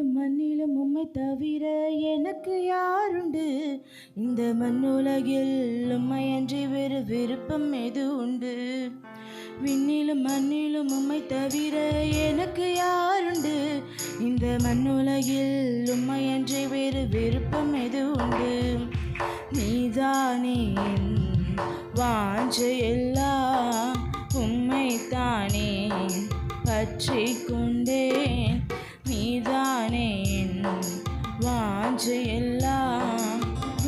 விண்ணிலும் மண்ணிலும் உம்மை தவிர எனக்கு யாருண்டு? இந்த மண்ணுலகில் உம்மையன்றி வேறு விருப்பம் எது உண்டு? விண்ணிலும் மண்ணிலும் உம்மை தவிர எனக்கு யாருண்டு? இந்த மண்ணுலகில் உம்மையன்றி வேறு விருப்பம் எது உண்டு? நீதானே என் வாஞ்சையெல்லாம், உம்மைத்தானே பற்றி கொண்டேன். நீதானே என் வாஞ்சையெல்லாம்,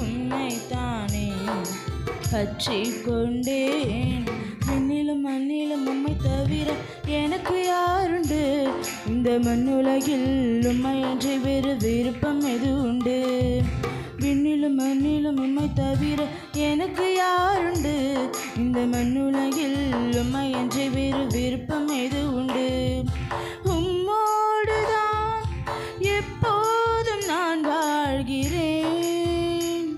உம்மைத்தானே பற்றி கொண்டேன். விண்ணிலும் மண்ணிலும் உம்மை தவிர எனக்கு யாருண்டு? இந்த மண்ணுலகில் உம்மையன்றி வேறு விருப்பம் எது உண்டு? விண்ணிலும் மண்ணிலும் உம்மை தவிர எனக்கு யாருண்டு? இந்த மண்ணுலகில் உம்மையன்றி வேறு விருப்பம் எது உண்டு? உம்மோடுதான் எப்போதும் நான் வாழ்கிறேன்.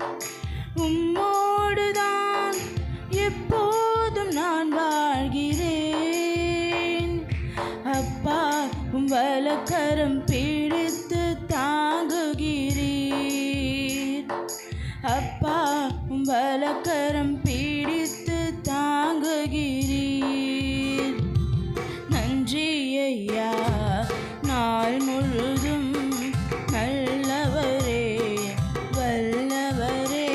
உம்மோடுதான் எப்போதும் நான் வாழ்கிறேன். அப்பா, உம் வலக்கரம் பிடித்து தாங்குகிறீர். அப்பா, உம் வலக்கரம் பிடித்து தாங்குகிறீர். நன்றி ஐயா, நாள் முழுதும் நல்லவரே, வல்லவரே.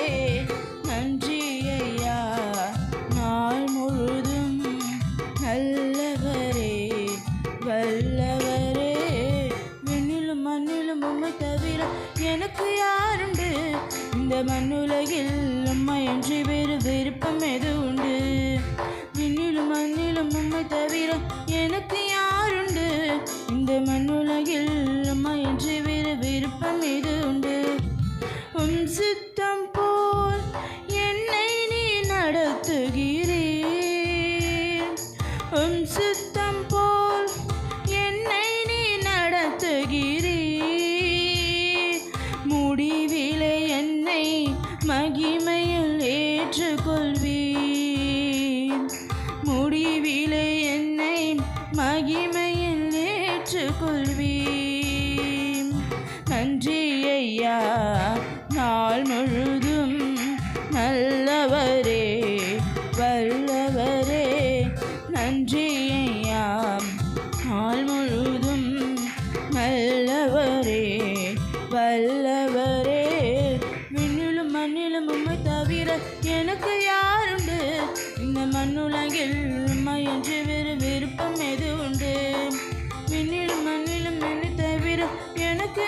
நன்றி ஐயா, நாள் முழுதும் நல்லவரே, வல்லவரே. விண்ணிலும் மண்ணிலும் உம்மை தவிர எனக்கு யாருண்டு? இந்த மண்ணுலகில் உம்மையன்றி வேறு விருப்பம் எது உண்டு? விண்ணிலும் மண்ணிலும் உம்மை தவிர எனக்கு யாருண்டு? இந்த மண்ணுலகில் உம்மையன்றி வேறு விருப்பம் எது உண்டு? உம் சித்தம் போல் என்னை நீ நடத்துகிறீர். உம் சித்தம் போல் என்னை நீ நடத்துகிறீர். முடிவிலே என்னை மகிமையில் ஏற்றுக்கொள்வீர். முடிவிலே என்னை மகிமையில் ஏற்றுக்கொள்வீர். நன்றி ஐயா, நாள் முழுதும் நல்லவரே, வல்லவரே. நன்றி ஐயா, நாள் முழுதும் நல்லவரே, வல்லவரே. விண்ணிலும் மண்ணிலும் உம்மை தவிர எனக்கு யாருண்டு? இந்த மண்ணுலகில் உம்மையன்றி வேறு விருப்பம் எது உண்டு? விண்ணிலும் மண்ணிலும் என்னை தவிர எனக்கு